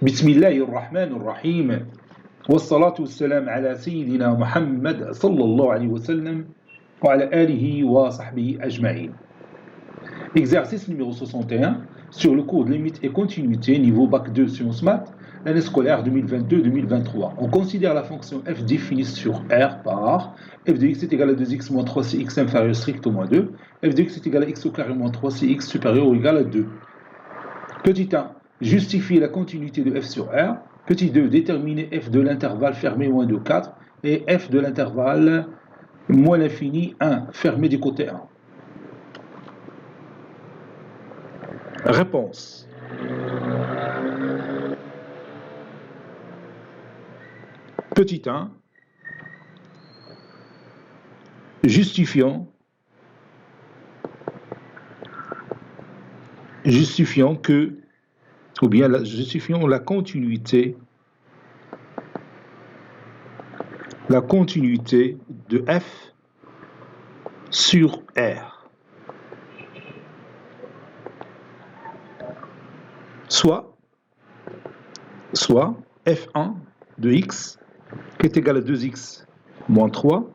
بسم الله الرحمن الرحيم والصلاة والسلام على سيدنا محمد صلى الله عليه وسلم وعلى آله وصحبه أجمعين. Exercice numéro 61 sur le cours de limite et continuité niveau bac 2 sciences maths, l'année scolaire 2022-2023. On considère la fonction f définie sur R par f de x est égal à 2x moins 3 si x inférieur strict au moins 2, f de x est égal à x au carré moins 3 si x supérieur ou égal à 2. Petit 1. Justifier la continuité de f sur R. Petit 2. Déterminer f de l'intervalle fermé moins de 4 et f de l'intervalle moins l'infini 1 fermé du côté 1. Réponse. Petit 1. Justifiant que, ou bien justifiant la continuité de f sur R. Soit f1 de x qui est égal à 2x moins 3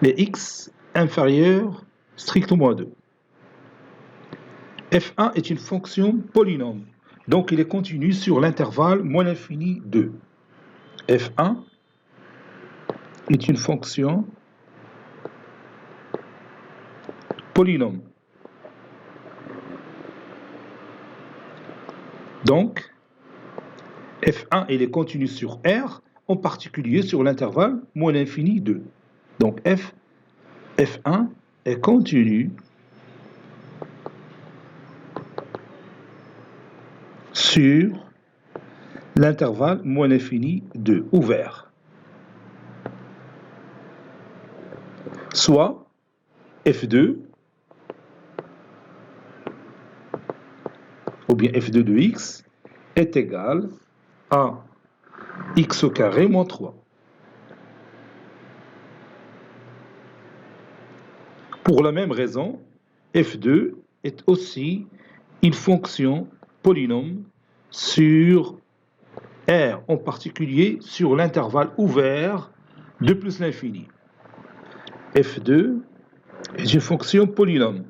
et x inférieur strict au moins 2. f1 est une fonction polynôme, donc il est continu sur l'intervalle moins l'infini 2. f1 est une fonction polynôme. Donc, f1 il est continu sur R, en particulier sur l'intervalle moins l'infini 2. Donc f1 est continu sur l'intervalle moins l'infini 2, ouvert. Soit f2 ou bien f2 de x est égal à x au carré moins 3. Pour la même raison, f2 est aussi une fonction polynôme sur R, en particulier sur l'intervalle ouvert de plus l'infini. f2 est une fonction polynôme.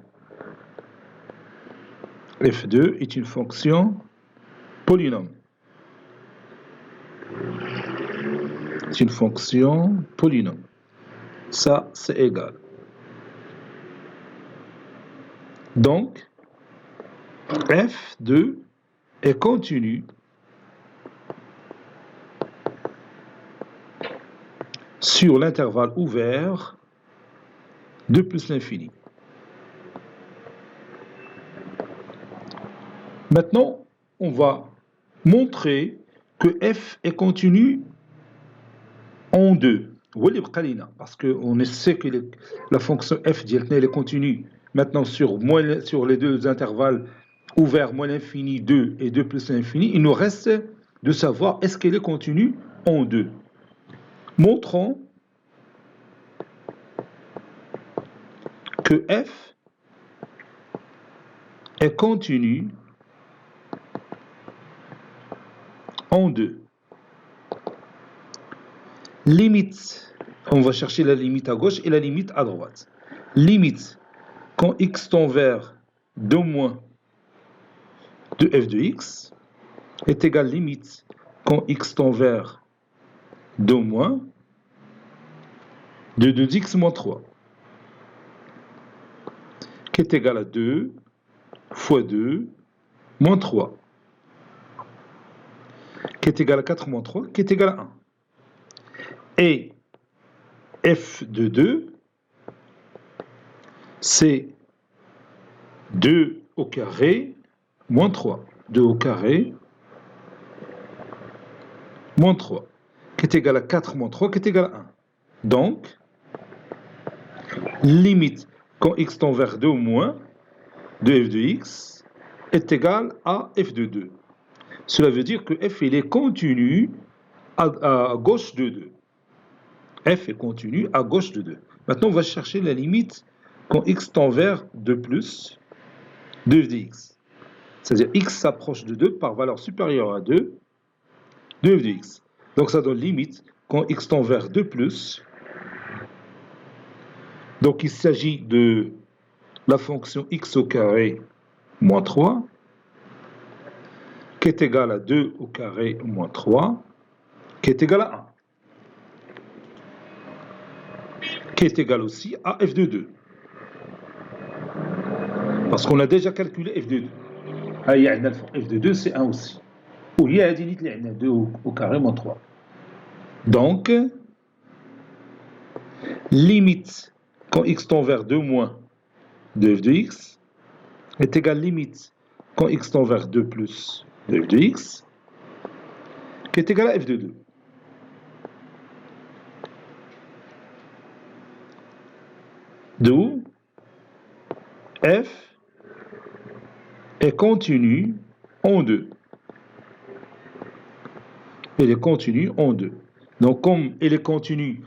f2 est une fonction polynôme. C'est une fonction polynôme. Ça, c'est égal. Donc, f2 est continu sur l'intervalle ouvert de plus l'infini. Maintenant, on va montrer que f est continu en 2. Parce qu'on sait que la fonction f est continue maintenant sur les deux intervalles ouverts moins l'infini 2 et 2 plus l'infini. Il nous reste de savoir est-ce qu'elle est continue en 2. Montrons que f est continue en 2. Limite, on va chercher la limite à gauche et la limite à droite. Limite, quand x tend vers 2 moins de f de x est égal limite quand x tend vers 2 moins de 2x moins 3 qui est égal à 2 fois 2 moins 3 qui est égal à 4 moins 3 qui est égal à 1. Et f de 2 c'est 2 au carré moins 3. 2 au carré moins 3 qui est égal à 4 moins 3 qui est égal à 1. Donc, limite quand x tend vers 2 moins de f de x est égal à f de 2. Cela veut dire que f il est continu à gauche de 2. f est continu à gauche de 2. Maintenant, on va chercher la limite quand x tend vers 2 plus de f de x. c'est-à-dire x s'approche de 2 par valeur supérieure à 2, 2f de x. Donc ça donne limite quand x tend vers 2 plus. Donc il s'agit de la fonction x au carré moins 3, qui est égale à 2 au carré moins 3, qui est égal à 1, qui est égal aussi à f de 2. Parce qu'on a déjà calculé f de 2. f de 2 c'est 1 aussi. وهي هذه نيت اللي عندنا 2 au carré moins 3. Donc, limite quand x tend vers 2 moins de f de x est égale limite quand x tend vers 2 plus de f de x, qui est égal à f de 2. D'où f est continue en 2. Elle est continue en 2. Donc, comme elle est continue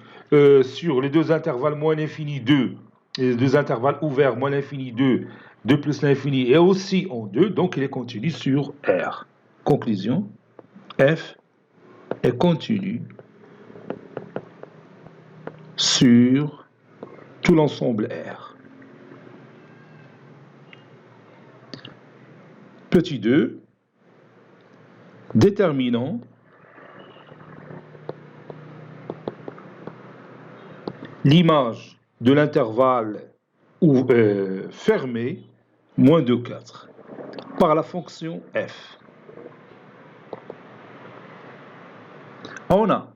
sur les deux intervalles moins l'infini 2, et les deux intervalles ouverts moins l'infini 2, 2 plus l'infini, et aussi en 2, donc elle est continue sur R. Conclusion, f est continue sur tout l'ensemble R. Petit 2, déterminant l'image de l'intervalle fermé moins 2, 4 par la fonction f. On a.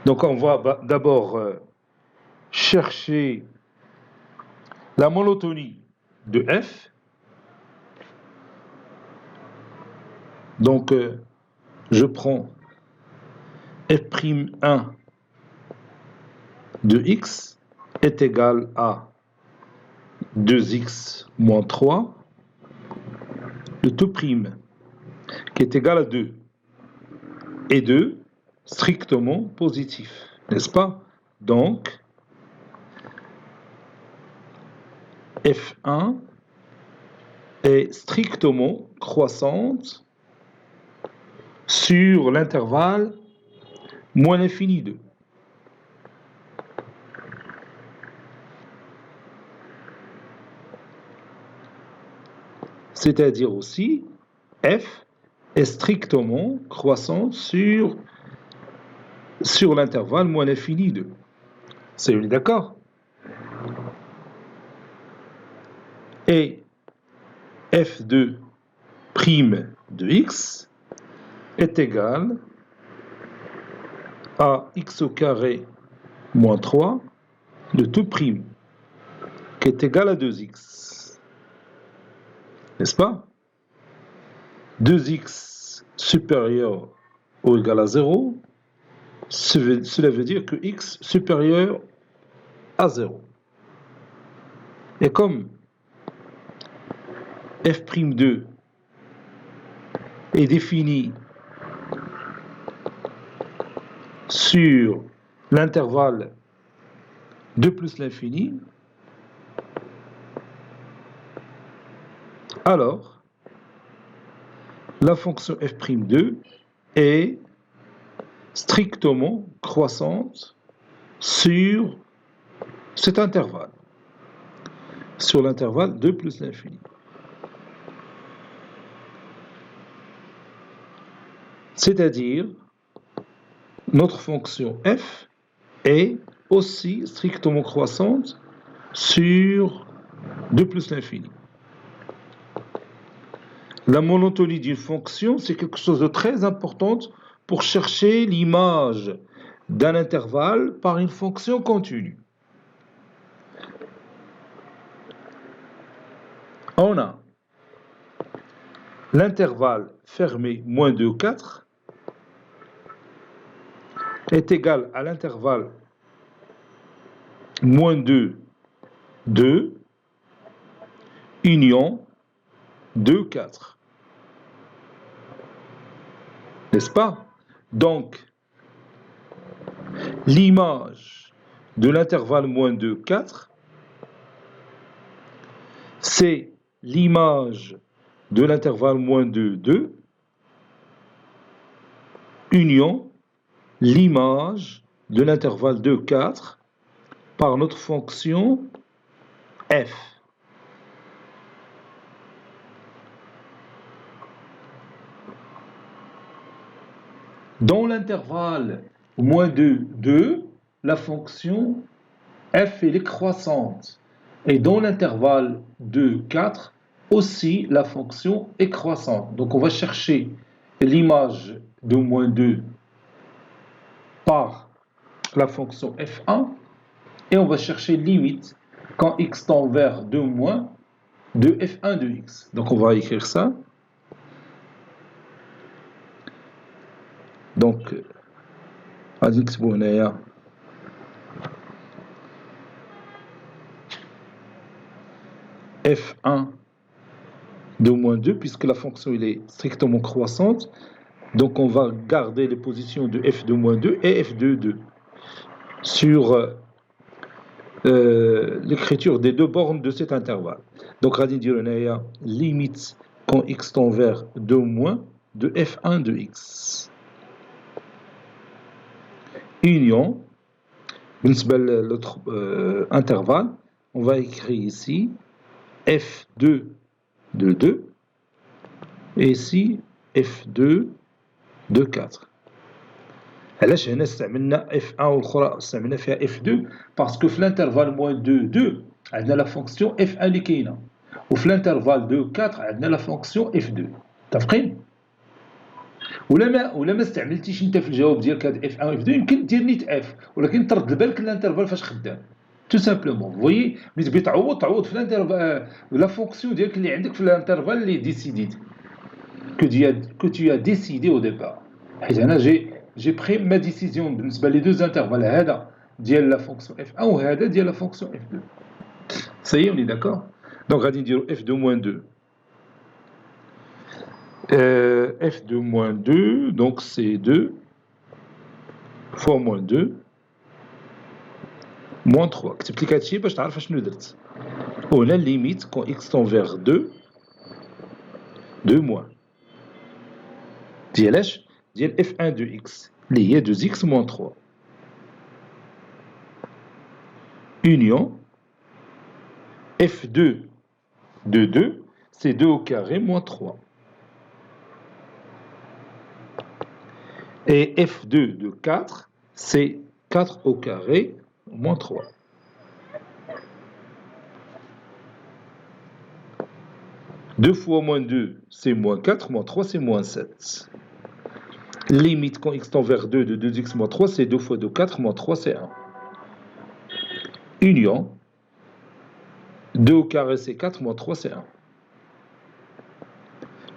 Donc on va d'abord chercher la monotonie de f. Donc je prends f'1 de x est égal à 2x moins 3, le tout prime qui est égal à 2, et 2 strictement positif, n'est-ce pas? Donc, f1 est strictement croissante sur l'intervalle moins l'infini 2. C'est-à-dire aussi, f est strictement croissante sur l'intervalle moins l'infini 2. C'est d'accord? Et f2' de x est égal à x au carré moins 3 de tout prime, qui est égal à 2x. N'est-ce pas? 2x supérieur ou égal à 0, cela veut dire que x supérieur à 0. Et comme f'2 est défini sur l'intervalle 2 plus l'infini, alors la fonction f'2 est strictement croissante sur cet intervalle, sur l'intervalle 2 plus l'infini. C'est-à-dire, notre fonction f est aussi strictement croissante sur 2 plus l'infini. La monotonie d'une fonction, c'est quelque chose de très important pour chercher l'image d'un intervalle par une fonction continue. On a l'intervalle fermé moins 2, 4 est égal à l'intervalle moins 2, 2 union 2, 4. N'est-ce pas? Donc, l'image de l'intervalle moins 2, 4, c'est l'image de l'intervalle moins 2, 2, union l'image de l'intervalle 2, 4 par notre fonction f. Dans l'intervalle moins 2, 2, la fonction f elle est croissante. Et dans l'intervalle 2, 4, aussi la fonction est croissante. Donc on va chercher l'image de moins 2 par la fonction f1 et on va chercher limite quand x tend vers 2 moins de f1 de x. Donc on va écrire ça. Donc غادي نكتبو هنايا f1 de moins 2 puisque la fonction elle est strictement croissante. Donc on va garder les positions de f de moins 2 et f de 2 sur l'écriture des deux bornes de cet intervalle. Donc غادي نديرو هنايا limite quand x tend vers 2 moins de f1 de x. Union, بالنسبة l'autre intervalle, on va écrire ici f2 de 2 et ici f2 de 4. علاش هنا استعملنا f1 والاخرى استعملنا فيها f2 باسكو في الانترفال موان 2 2 عندنا لا فونكسيون f1 اللي كاينه وفي الانترفال 2 4 عندنا لا فونكسيون f2 متفقين ولا ما استعملتيش انت في الجواب ديالك هاد f1 و f2 يمكن دير نيت f ولكن ترد لبالك الانترفال فاش خدام tout simplement vous voyez ملي تبغي تعوض في الانترفال لا فونكسيون ديالك اللي عندك في الانترفال اللي ديسيديت que tu as décidé au départ حيت انا j'ai pris ma décision بالنسبه لي deux intervalles هذا ديال la fonction f1 وهذا ديال la fonction f2 ça y est on est d'accord donc غادي نديرو f2 moins 2 f2 moins 2 donc c'est 2 fois moins 2 moins 3 كتبت لك هادشي باش تعرف شنو درت وهنا limite quand x tend vers 2 2 moins ديال ديال f1 de x اللي هي 2x moins 3 union f2 de 2 c'est 2 au carré moins 3 et f2 de 4 c'est 4 au carré moins 3 2 fois moins 2 c'est moins 4 moins 3 c'est moins 7 limite quand x tend vers 2 de 2x moins 3 c'est 2 fois 2 4 moins 3 c'est 1 union 2 au carré c'est 4 moins 3 c'est 1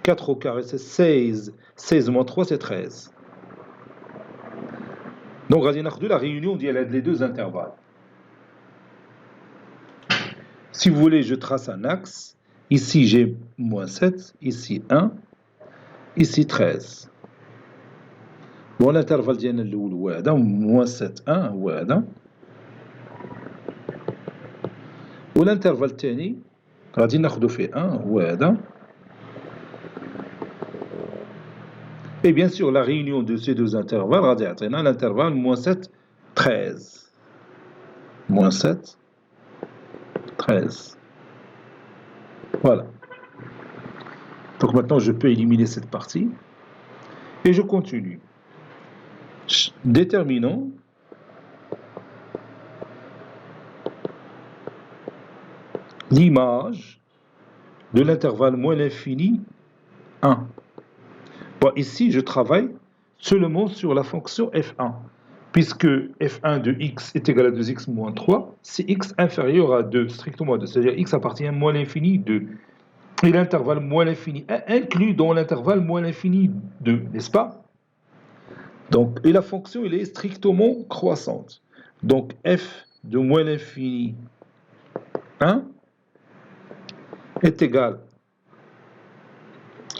4 au carré c'est 16 16 moins 3 c'est 13 donc غادي ناخذ la réunion ديال هاد les deux intervalles si vous voulez je trace un axe ici j'ai moins 7 ici 1 ici 13 bon l'intervalle ديالنا الاول هو هذا moins 7 1 هو هذا والانترفال الثاني غادي ناخذو فيه 1 هو هذا et bien sûr la réunion de ces deux intervalles غادي يعطينا l'intervalle moins 7 13 moins 7 13 voilà donc maintenant je peux éliminer cette partie et je continue déterminant l'image de l'intervalle moins l'infini 1. Bon, ici, je travaille seulement sur la fonction f1, puisque f1 de x est égal à 2x moins 3, si x inférieur à 2, strictement à 2, c'est-à-dire x appartient à moins l'infini 2, et l'intervalle moins l'infini 1 inclus dans l'intervalle moins l'infini 2, n'est-ce pas? Donc, et la fonction, elle est strictement croissante. Donc, f de moins l'infini 1 est égal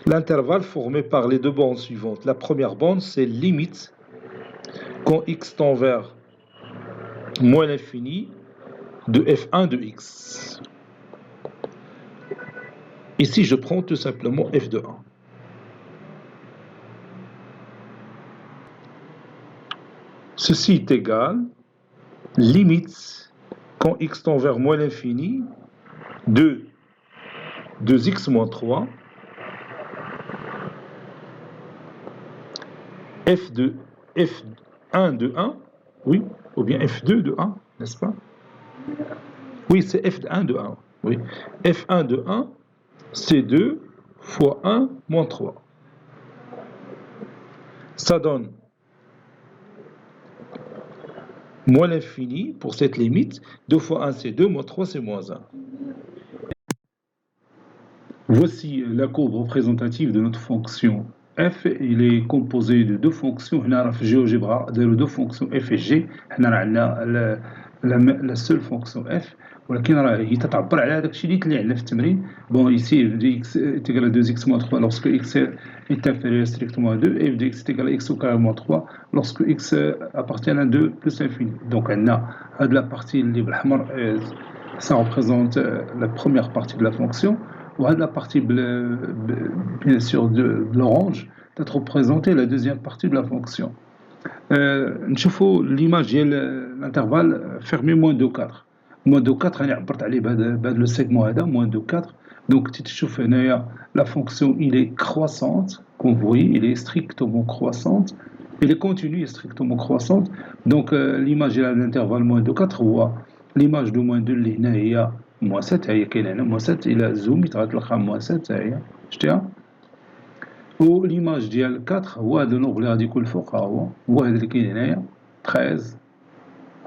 l'intervalle formé par les deux bornes suivantes. La première borne, c'est limite quand x tend vers moins l'infini de f1 de x. Ici, je prends tout simplement f de 1. Ceci est égal, limite, quand x tend vers moins l'infini, de 2x moins 3, f1 de 1, oui, ou bien f2 de 1, n'est-ce pas? Oui, c'est f1 de 1, oui. f1 de 1, c'est 2 fois 1 moins 3. Ça donne moins l'infini pour cette limite. 2 fois 1, c'est 2, moins 3, c'est moins 1. Voici la courbe représentative de notre fonction f. Il est composé de deux fonctions. هنا في الجيوجبرا داروا deux fonctions f et g. هنا عندنا la seule fonction f, ولكن هي تتعبر على هذاك الشيء اللي عندنا في التمرين. Bon, ici f de x est égal à 2x moins 3 lorsque x est inférieur strictement à 2, et f de x est égal à x au carré moins 3 lorsque x appartient à 2 plus l'infini. Donc عندنا هذه la partie اللي بالأحمر, ça représente la première partie de la fonction. La partie bien sûr de l'orange peut représenter la deuxième partie de la fonction. نشوفوا l'image ديال l'intervalle fermé moins 2 4. moins 2 4 انا عبرت عليه بهذا لو سيغمون هذا moins 2 4. Donc تشوف هنايا la fonction il est croissante, comme vous voyez, il est strictement croissante. Il est continue et strictement croissante. Donc l'image ديال l'intervalle moins 2 4 هو l'image de moins 2 اللي هنا هي moins 7. هي كاينه هنا moins 7. الى زوميت غتلقى moins 7. هي شتيها. و l'image ديال 4 هو هذا النوغ اللي غادي يكون الفوق. هو هذا اللي كاين هنايا 13.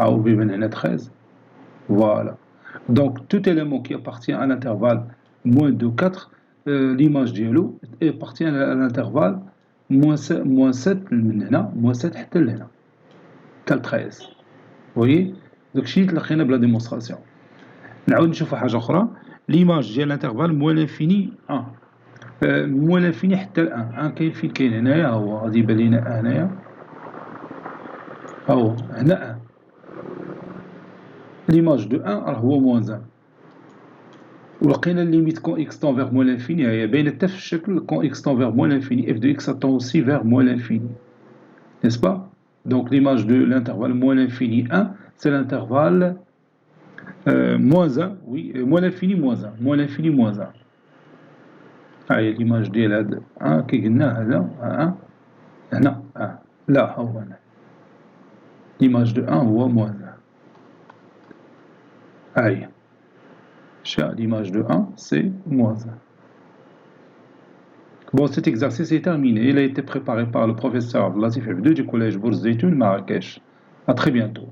هاو بيبان هنا 13. Voilà. Donc tout élément qui appartient à l'intervalle moins 2 4, l'image ديالو appartient à l'intervalle moins 7 من هنا moins 7 حتى لهنا حتى ل 13. voyez. داكشي اللي تلقينا بلا ديمونستراسيون. نعاود نشوفوا حاجه اخرى. l'image ديال l'intervalle moins l'infini 1. moins l'infini حتى ل 1 كاين فين كاين هنايا. هو غادي يبان لينا هنايا. هاو هنا 1. l'image de 1 راه هو moins 1. ولقينا ليميت quand x tend vers moins l'infini. هي باينه حتى في الشكل quand x tend vers moins l'infini f de x tend aussi vers moins l'infini, n'est-ce pas? Donc l'image de l'intervalle moins l'infini 1, c'est l'intervalle moins 1, oui, moins l'infini moins 1, moins l'infini moins 1. هاي l'image ديال هذا 1 كي قلنا هذا 1 هنا 1. لا هو هنا l'image de 1 هو moins 1. هاي l'image de 1 c'est moins 1. Bon, cet exercice est terminé. Il a été préparé par le professeur Latif Abdou du collège Bourse Zeytoun Marrakech. À très bientôt.